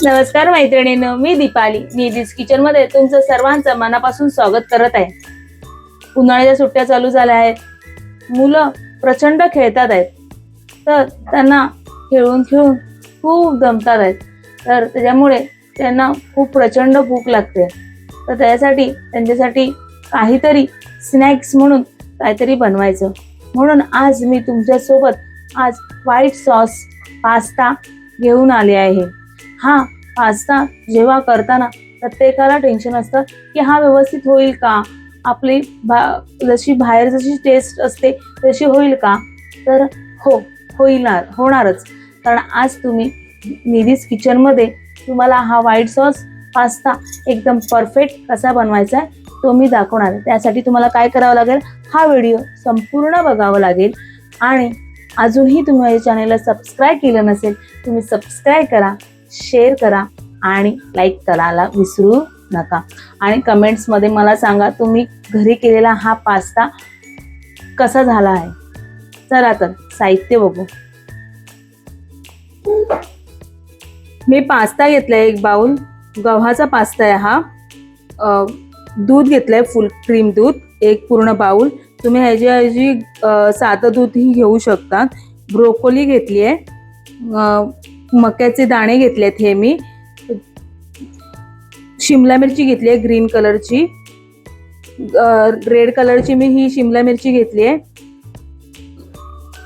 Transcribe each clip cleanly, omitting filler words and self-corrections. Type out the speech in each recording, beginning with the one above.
नमस्कार मैत्रिणींनो, मी दीपाली निधीज किचन मध्ये तुमचं सर्वांचं मनापासून स्वागत करत आहे। उन्हाळ्याच्या सुट्ट्या चालू झाल्या आहेत, मुलं प्रचंड खेळतात आहेत, तर त्यांना खेळून खेळून खूप दमतात आहेत, तर त्याच्यामुळे त्यांना खूप प्रचंड भूक लागते। तर त्यासाठी त्यांच्यासाठी काहीतरी स्नॅक्स म्हणून काहीतरी बनवायचं, म्हणून आज मी तुमच्या सोबत आज व्हाईट सॉस पास्ता घेऊन आले आहे। हा पास्ता जेव्हा करताना प्रत्येकाला टेन्शन असतं की हा व्यवस्थित होईल का, आपली जशी बाहेर जशी टेस्ट असते तशी होईल का, तर होणारच। कारण आज तुम्ही निधीज किचन मध्ये तुम्हाला हा व्हाईट सॉस पास्ता एकदम परफेक्ट कसा बनवायचा आहे तो मी दाखवणार आहे। त्यासाठी तुम्हाला काय करावं लागेल, हा व्हिडिओ संपूर्ण बघावा लागेल आणि अजूनही तुम्ही माझ्या चॅनलला सबस्क्राईब केलं नसेल तुम्ही सबस्क्राईब करा, शेअर करा आणि लाईक करायला विसरू नका। आणि कमेंट्स मध्ये मला सांगा तुम्ही घरी केलेला हा पास्ता कसा झाला आहे। चला तर साहित्य बघू। मी पास्ता घेतलाय, एक बाउल गव्हाचा पास्ता आहे हा। दूध घेतलंय, फुल क्रीम दूध एक पूर्ण बाउल, तुम्ही ह्याची साधं दूधही घेऊ शकता। ब्रोकोली घेतली आहे, मक्याचे दाणे घेतलेत, हे मी शिमला मिरची घेतली आहे ग्रीन कलरची, रेड कलरची मी ही शिमला मिरची घेतली आहे,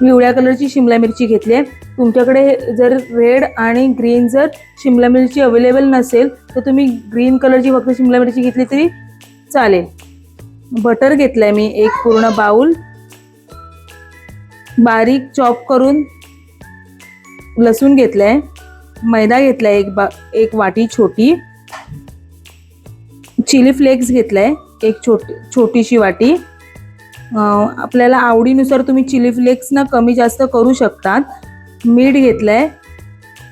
पिवळ्या कलरची शिमला मिरची घेतली आहे। तुमच्याकडे जर रेड आणि ग्रीन जर शिमला मिरची अवेलेबल नसेल तर तुम्ही ग्रीन कलरची फक्त शिमला मिरची घेतली तरी चालेल। बटर घेतलंय मी एक पूर्ण बाउल, बारीक चॉप करून लसूण घेतलाय, मैदा घेतलाय एक वाटी छोटी, चिली फ्लेक्स घेतलाय एक छोटीशी वाटी। आपल्याला आवडीनुसार तुम्ही चिली फ्लेक्स ना कमी जास्त करू शकतात। मीठ घेतलंय,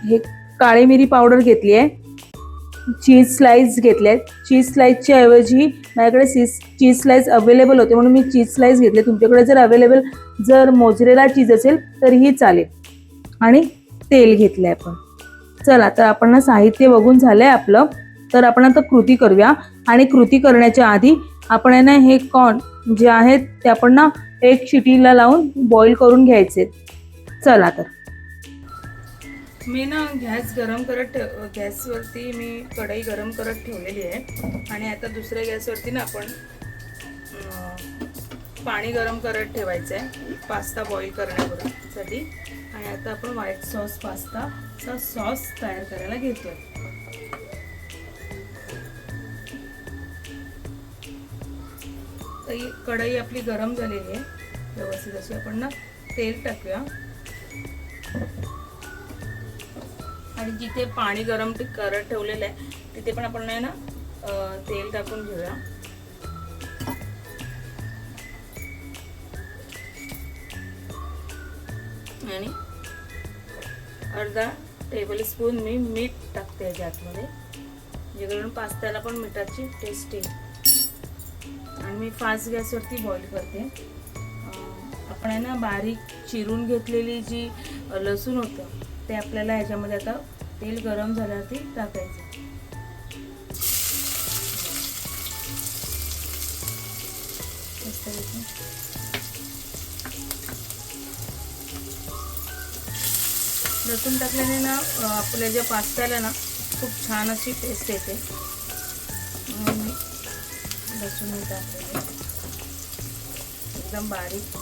हे काळी मिरी पावडर घेतली आहे, चीज स्लाइस घेतले, चीज स्लाइसच्या ऐवजी माझ्याकडे चीज स्लाइस अवेलेबल होते म्हणून मी चीज स्लाइस घेतले, तुमच्याकडे जर अवेलेबल जर मोझरेला चीज असेल तरीही चालेल। आणि तेल घेतलंय आपण। चला तर आपण साहित्य बघून झालंय आपलं, तर आपण आता कृती करूया। आणि कृती करण्याच्या आधी आपण आहे ना हे कॉर्न जे आहेत ते आपण ना एक शिटीला लावून बॉईल करून घ्यायचे। चला तर मी ना गॅसवरती मी कढई गरम करत ठेवलेली आहे आणि आता दुसऱ्या गॅसवरती ना आपण पाणी गरम करत ठेवायचं आहे पास्ता बॉईल करण्यासाठी। आणि आता आपण व्हाईट सॉस पास्ताचा सॉस तयार करायला घेतोय। तर कढई आपली गरम झालेली आहे व्यवस्थित, अशी आपण ना तेल टाकूया आणि जिथे पाणी गरम करत ठेवलेलं आहे तिथे पण आपण ना तेल टाकून घेऊया। आणि अर्धा टेबलस्पून मी मीठ टाकते याच्यामध्ये, जेणेकरून पास्त्याला पण मिठाची टेस्ट येईल। आणि मी फास्ट गॅसवरती बॉईल करते। आपण आहे ना बारीक चिरून घेतलेली जी लसूण होतं ते आपल्याला ह्याच्यामध्ये आता तेल गरम झाल्यावरती टाकायचं। लसूण टाकल्याने ना आपल्या ज्या पास्त्याला ना खूप छान अशी टेस्ट येते, म्हणून मी लसूण टाकलेले एकदम बारीक।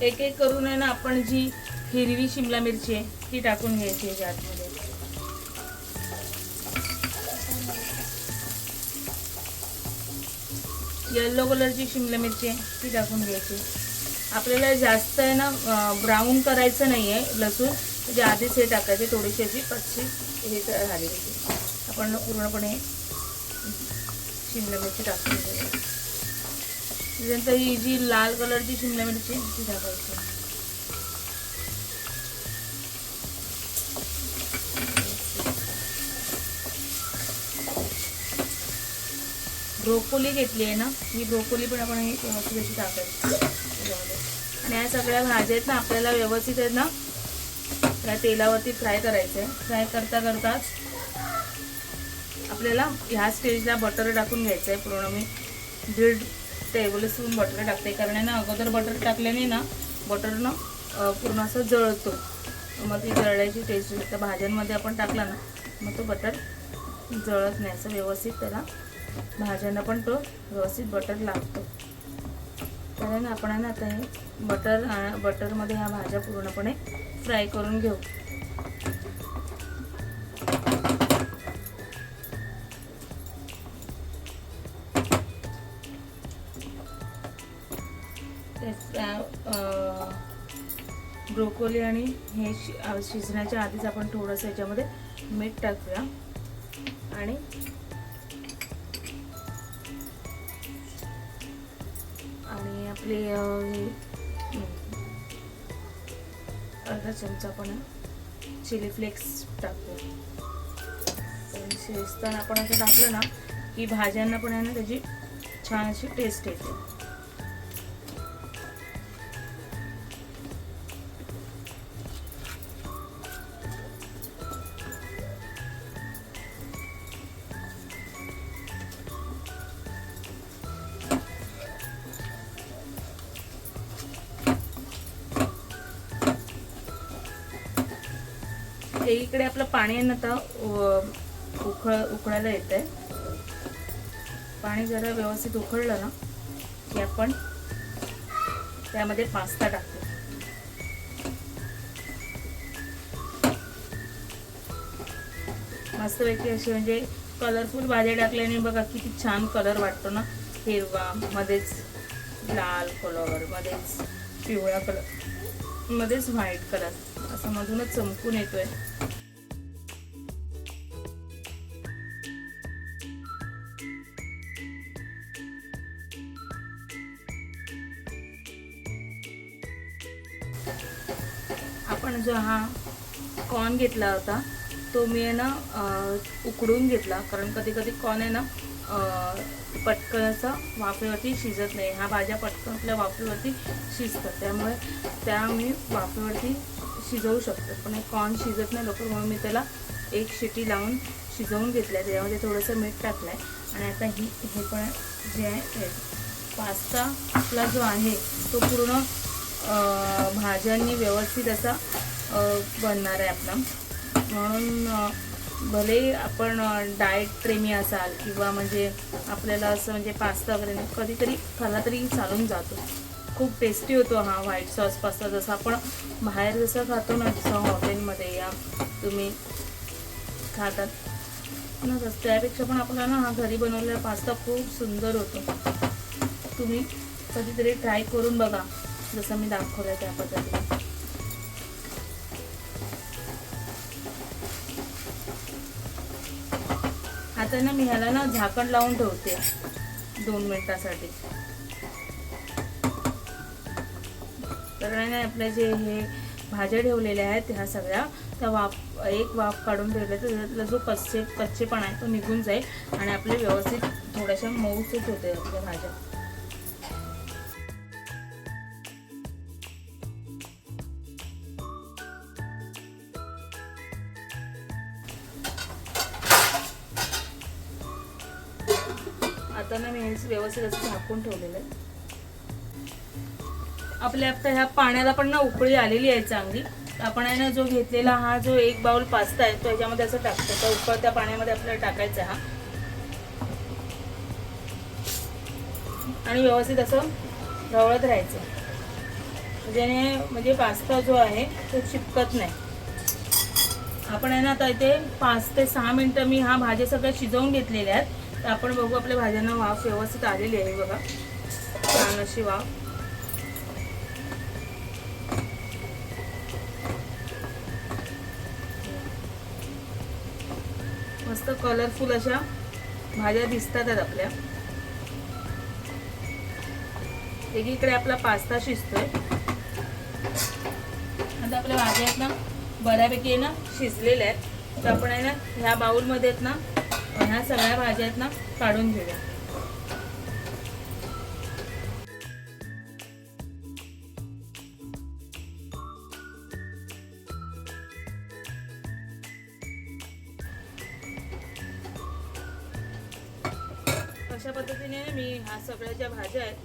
एक एक करून आहे ना आपण जी हिरवी शिमला मिरची आहे ती टाकून घ्यायची आहे आतमध्ये। येलो कलरची शिमला मिरची आहे ती टाकून घ्यायची। आपल्याला जास्त आहे ना ब्राऊन करायचं नाही आहे लसूण, म्हणजे आधीच हे टाकायचे, थोडीशी अशी कच्ची हे झाली होती। आपण पूर्णपणे शिमला मिरची टाकून घ्यायची। त्यानंतर ही जी लाल कलरची शिमला मिरची ती टाकायची। ब्रोकोली घेतली आहे ना, ही ब्रोकोली पण आपण व्यवस्थित अशी टाकायची त्याच्यामध्ये. आणि या सगळ्या भाज्या आहेत ना आपल्याला व्यवस्थित आहेत ना त्या तेलावरती फ्राय करायचं आहे. फ्राय करता करताच आपल्याला ह्या स्टेजला बटर टाकून घ्यायचं आहे. पूर्ण मी 1.5 टेबलस्पून बटर टाकते, कारण आहे ना अगोदर बटर टाकल्याने ना बटर ना पूर्ण असं जळतो, मग ती जळण्याची टेस्ट येते. तर भाज्यांमध्ये आपण टाकला ना मग तो बटर जळत नाही. असं व्यवस्थित त्याला भाज्यांना पण तो व्यवस्थित बटर लागतो. कारण आपण आहे ना आता हे बटरमध्ये ह्या भाज्या पूर्णपणे फ्राय करून घेऊ. ब्रोकोली आणि हे शिजण्याच्या आधीच आपण थोडंसं याच्यामध्ये मीठ टाकूया आणि आपली अर्धा चमचा आपण चिली फ्लेक्स टाकूया. शिजताना आपण असं टाकलं ना की भाज्यांना पण आहे ना त्याची छान अशी टेस्ट येते. इकडे आपलं पाणी आहे ना आता उकळायला येत आहे. पाणी जरा व्यवस्थित उकळलं ना की आपण त्यामध्ये पास्ता टाकतो. मस्तपैकी अशी म्हणजे कलरफुल भाज्या टाकल्याने बघा किती छान कलर वाटतो ना. हिरवा, मध्येच लाल कलर, मध्येच पिवळा कलर, मध्येच व्हाईट कलर, असं मधूनच चमकून येतोय. आपण जो हा कॉर्न घेतला होता तो मी आहे ना उकडून घेतला, कारण कधी कधी कॉर्न आहे ना पटकन असं वाफेवरती शिजत नाही. ह्या भाज्या पटकन आपल्या वाफेवरती शिजतात, त्यामुळे त्या मी वाफेवरती शिजवू शकतो. पण कॉर्न शिजत नाही लवकर, म्हणून मी त्याला एक शिटी लावून शिजवून घेतल्या. त्याच्यामध्ये थोडंसं मीठ टाकलं आहे. आणि आता हे पण जे आहे पास्ता आपला जो आहे तो पूर्ण भाज्यांनी व्यवस्थित असा बनणार आहे आपला. म्हणून भले आपण डाएट प्रेमी असाल किंवा म्हणजे आपल्याला असं म्हणजे पास्ता वगैरे कधीतरी खाल्ला तरी चालून जातो. खूप टेस्टी होतो हा व्हाईट सॉस पास्ता. जसं आपण बाहेर जसं खातो ना, जसं हॉटेलमध्ये या तुम्ही खातात ना, त्यापेक्षा पण आपल्याला ना हा घरी बनवलेला पास्ता खूप सुंदर होतो. तुम्ही कधीतरी ट्राय करून बघा, जसं मी दाखवलं त्या पद्धतीने. आता ना मी ह्याला ना झाकण लावून ठेवते 2 मिनिटासाठी. तर नाही आपल्या जे हे भाज्या ठेवलेल्या आहेत ह्या सगळ्या त्या एक वाफ काढून ठेवल्या तर त्यातला जो कच्चेपणा आहे तो निघून जाईल आणि आपले व्यवस्थित थोड्याशा मऊसूत होते आपल्या भाज्या. आता ना मी हे व्यवस्थित असं झाकून ठेवलेलं आहे. आपल्या आता ह्या पाण्याला पण ना उकळी आलेली आहे चांगली. आपण आहे ना जो घेतलेला हा जो 1 बाउल पास्ता आहे तो याच्यामध्ये असं टाकतो. तर उकळत्या पाण्यामध्ये आपल्याला टाकायचा हा आणि व्यवस्थित असं ढवळत राहायचं, ज्याने म्हणजे पास्ता जो आहे तो चिपकत नाही. आपण आहे ना आता इथे 5 ते 6 मिनिटं मी हा भाज्या सगळ्या शिजवून घेतलेल्या आहेत. तर आपण बघू आपल्या भाज्यांना वाफ व्यवस्थित आलेली आहे बघा, छान अशी वाफ. मस्त कलरफुल अशा भाज्या दिसतात आहेत आपल्या. एकीकडे आपला पास्ता शिजतोय. आता आपल्या भाज्या आहेत ना बऱ्यापैकी आहे ना शिजलेल्या आहेत. तर आपण आहे ना ह्या बाउलमध्ये आहेत ना ह्या सगळ्या भाज्या आहेत ना काढून घेऊया. अशा पद्धतीने मी ह्या सगळ्या ज्या भाज्या आहेत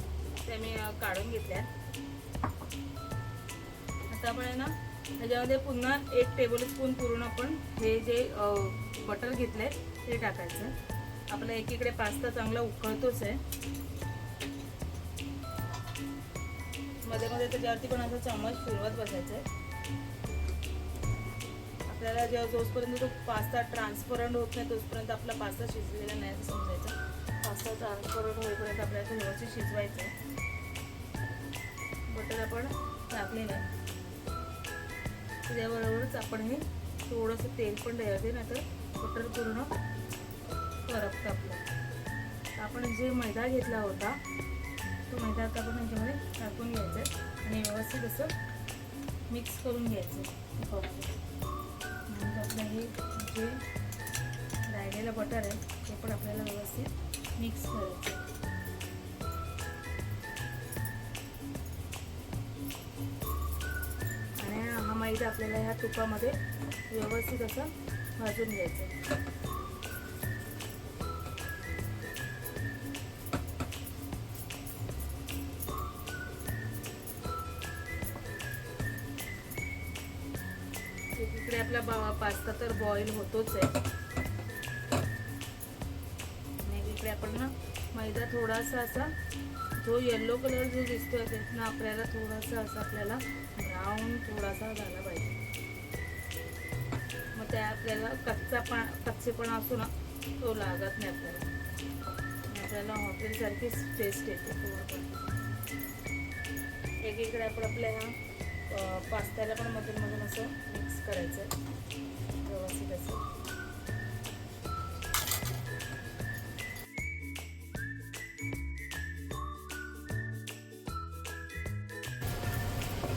त्या मी काढून घेतल्या. आता आपण आहे ना त्याच्यामध्ये पुन्हा 1 टेबलस्पून पूर्ण आपण हे जे बटर घेतलंय ते टाकायचं. आपला एकीकडे पास्ता चांगला उकळतोच आहे. मध्ये मध्ये त्याच्यावरती पण असं चम्मच फिरवत बसायचं आहे. आपल्याला जेव्हा जोपर्यंत तो पास्ता ट्रान्सपरंट होत नाही तोपर्यंत आपला पास्ता शिजलेला नाही असं समजायचं. पास्ता ट्रान्सपरंट होईपर्यंत आपल्याला व्यवस्थित शिजवायचं आहे. बटर आपण टाकलेलं आहे त्याबरोबरच आपण हे थोडंसं तेल पण द्यायचं, नाही तर बटर पूर्ण करपतं आपलं. आपण जे मैदा घेतला होता तो मैदा आता आपण ह्याच्यामध्ये टाकून घ्यायचा आहे आणि व्यवस्थित असं मिक्स करून घ्यायचं तुपामध्ये. म्हणजे आपलं हे जे राहिलेलं बटर आहे ते पण आपल्याला व्यवस्थित मिक्स करायचं. आणि हा मैदा आपल्याला ह्या तुपामध्ये व्यवस्थित असं भाजून घ्यायचं. इकडे आपला पास्ता तर बॉईल होतोच आहे आणि इकडे आपण ना मैदा थोडासा असा जो येलो कलर जो दिसतोय त्यातनं आपल्याला थोडासा असा आपल्याला ब्राऊन थोडासा झाला पाहिजे. मग त्या आपल्याला कच्चेपणा असतो ना तो लागत नाही आपल्याला हॉटेलसारखीच टेस्ट येते थोडं. एकीकडे आपण आपल्या ह्या पास्त्याला पण मधून असं मिक्स करायचं आहे व्यवस्थित असं.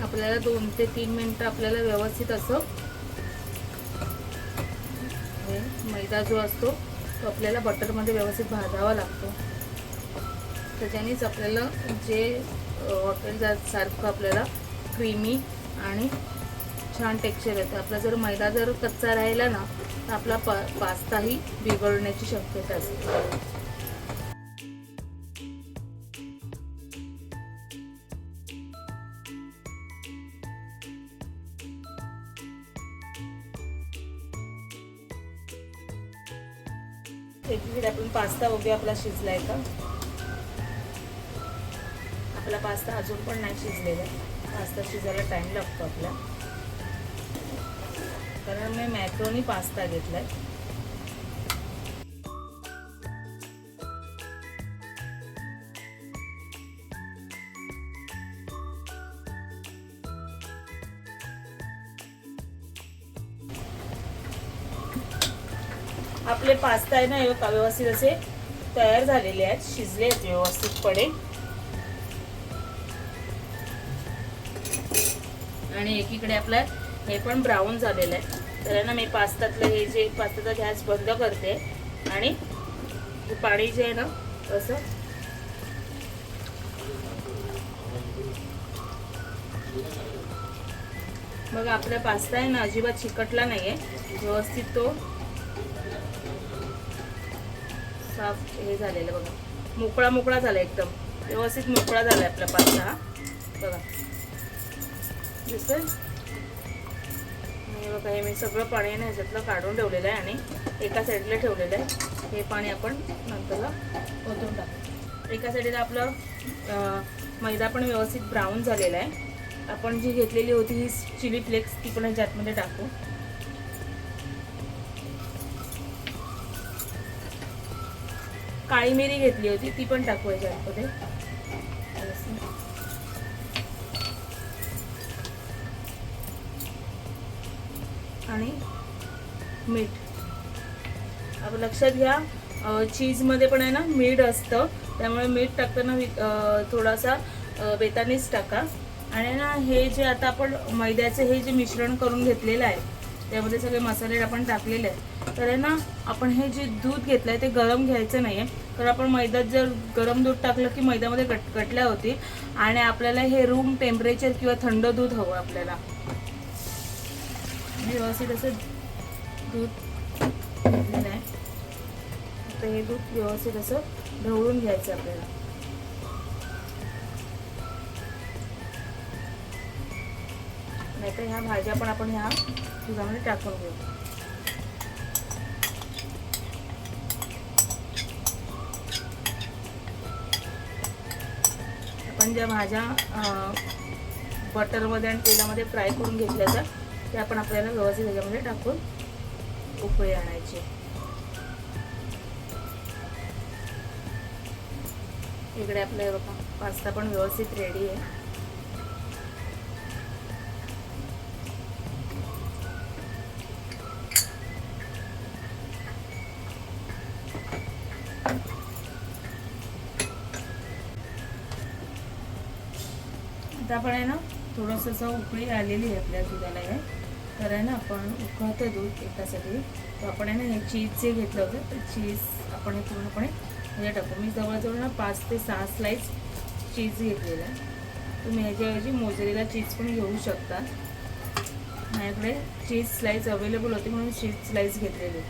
आपल्याला 2 ते 3 मिनिटं आपल्याला व्यवस्थित असं मैदा जो असतो तो आपल्याला बटरमध्ये व्यवस्थित भाजावा लागतो. त्याच्यानेच आपल्याला जे हॉटेलसारखं आपल्याला क्रीमी आणि छान टेक्स्चर येतं. आपला जर मैदा जर कच्चा राहिला ना तर आपला पास्ताही बिघडण्याची शक्यता असते. एकीकडे आपण पास्ता बघूया आपला शिजलाय का. आपला पास्ता अजून पण नाही शिजलेला. पास्ता शिजायला टाइम लागतो आपला, कारण मी मॅक्रोनी पास्ता घेतलाय. आपले पास्ता आहे ना व्यवस्थित असे तयार झालेले आहेत, शिजले आहेत व्यवस्थितपणे. आणि एकीकडे आपलं हे पण ब्राऊन झालेलं आहे. तर ना मी पास्त्यातलं हे जे पास्त्याचा गॅस बंद करते आणि पाणी जे आहे ना असं बघा आपला पास्ता आहे ना अजिबात चिकटला नाहीये, व्यवस्थित तो साफ हे झालेलं बघा, मोकळा मोकळा झाला, एकदम व्यवस्थित मोकळा झाला आपला पास्ता हा. बघा दिसतंय बघा, हे मी सगळं पाणी ना ह्याच्यातलं काढून ठेवलेलं आहे आणि एका साईडला ठेवलेलं आहे. हे पाणी आपण नंतरला ओतून टाकू. एका साईडला आपलं मैदा पण व्यवस्थित ब्राऊन झालेला आहे. आपण जी घेतलेली होती ही चिली फ्लेक्स ती पण ह्याच्यामध्ये टाकू. काळी मिरी घेतली होती ती पण टाकू ह्याच्यामध्ये. आणि मीठ आपण लक्षात घ्या, चीजमध्ये पण आहे ना मीठ असतं, त्यामुळे मीठ टाकताना थोडासा बेतानीच टाका. आणि ना हे जे आता आपण मैद्याचे हे जे मिश्रण करून घेतलेलं आहे त्यामध्ये सगळे मसाले आपण टाकलेले आहेत. तर आहे ना आपण हे जे दूध घेतलं आहे ते गरम घ्यायचं नाही आहे, तर आपण मैद्यात जर गरम दूध टाकलं की मैद्यामध्ये गटल्या होती. आणि आपल्याला हे रूम टेम्परेचर किंवा थंड दूध हवं आपल्याला. व्यवस्थित असं दूध घेतलेलं आहे, आता हे दूध व्यवस्थित असं ढवळून घ्यायचं आपल्याला. नाहीतर ह्या भाज्या पण आपण ह्या दुधामध्ये टाकून घेऊ. आपण ज्या भाज्या बटरमध्ये आणि तेलामध्ये फ्राय करून घेतल्या तर ते आपण आपल्याला व्यवस्थित ह्याच्यामध्ये टाकून उकळी आणायची. इकडे आपलं बघा पास्ता पण व्यवस्थित रेडी आहे. आता आपण आहे ना थोडंसं असं उकळी आलेली आहे आपल्या दुधाला आहे. तर आहे ना आपण उकळतं दूध एकासाठी, तर आपण आहे ना हे चीज जे घेतलं होतं तर चीज आपण हे पूर्णपणे ह्याच्यात टाकू. मी जवळजवळ ना 5 ते 6 स्लाईस चीज घेतलेला आहे. तुम्ही ह्याच्याऐवजी मोझरेला चीज पण घेऊ शकता. माझ्याकडे चीज स्लाईस अवेलेबल होती म्हणून चीज स्लाईस घेतलेली.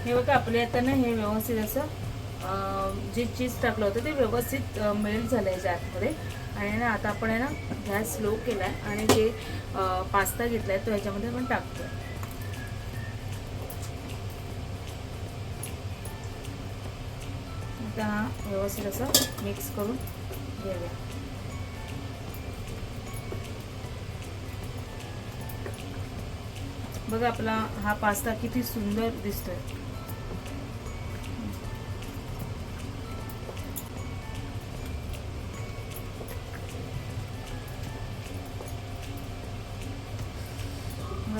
हे बघा आपले आता ना हे व्यवस्थित असं जे चीज टाकलं होतं ते व्यवस्थित मेल्ट झालं आहे आतमध्ये. आणि ना आता आपण आहे ना गॅस स्लो केला आहे आणि जे पास्ता घेतला आहे तो ह्याच्यामध्ये आपण टाकतो. आता हा व्यवस्थित असं मिक्स करून घेऊया. बघा आपला हा पास्ता किती सुंदर दिसतोय.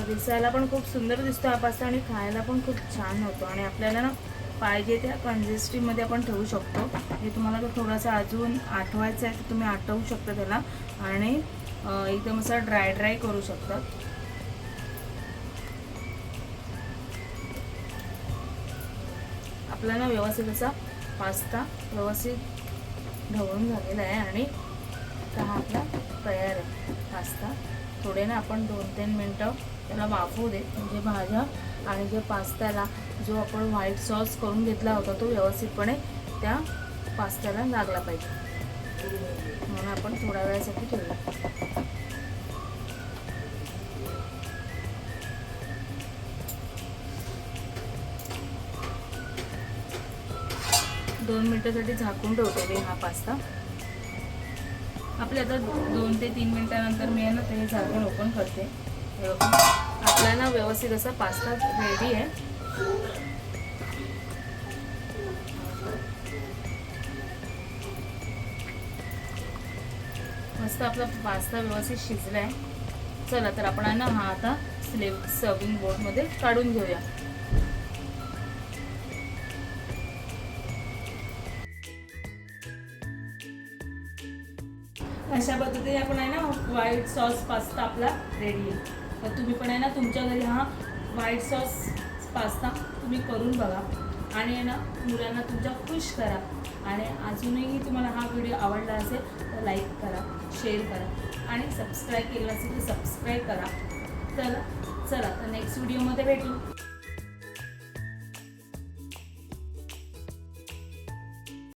दिसायला पण खूप सुंदर दिसतो हा पास्ता आणि खायला पण खूप छान होतो. आणि आपल्याला ना पाहिजे त्या कन्सिस्टन्सीमध्ये आपण ठेवू शकतो. हे तुम्हाला जर थोडासा अजून आठवायचं आहे तर तुम्ही आठवू शकता त्याला आणि एकदम असा ड्राय करू शकता. आपल्याला व्यवस्थित असा पास्ता व्यवस्थित ढवळून झालेला आहे आणि हा आपला तयार आहे पास्ता. थोडे ना आपण 2-3 मिनटं त्याला वाफवू दे, म्हणजे भाज्या आणि जे पास्त्याला जो आपण व्हाईट सॉस करून घेतला होता तो व्यवस्थितपणे त्या पास्त्याला लागला पाहिजे. म्हणून आपण थोड्या वेळासाठी ठेवूया. 2 मिनिटासाठी झाकून ठेवते मी हा पास्ता. आपले आता 2 ते 3 मिनिटानंतर मी आहे ना ते झाकण ओपन करते. आपल्याला व्यवस्थित असा पास्ता रेडी आहे. मस्त आपला पास्ता व्यवस्थित शिजला आहे. चला तर आपण आहे ना हा आता सर्विंग बोर्डमध्ये काढून घेऊया. अशा पद्धतीने आपण आहे ना व्हाईट सॉस पास्ता आपला रेडी आहे. तर तुम्ही पण आहे ना तुमच्या घरी हा व्हाईट सॉस पास्ता तुम्ही करून बघा आणि आहे ना मुलांना तुमच्या खुश करा. आणि अजूनही तुम्हाला हा व्हिडिओ आवडला असेल तर लाईक करा, शेअर करा आणि सबस्क्राईब केलं असेल तर सबस्क्राईब करा. चला तर नेक्स्ट व्हिडिओमध्ये भेटू.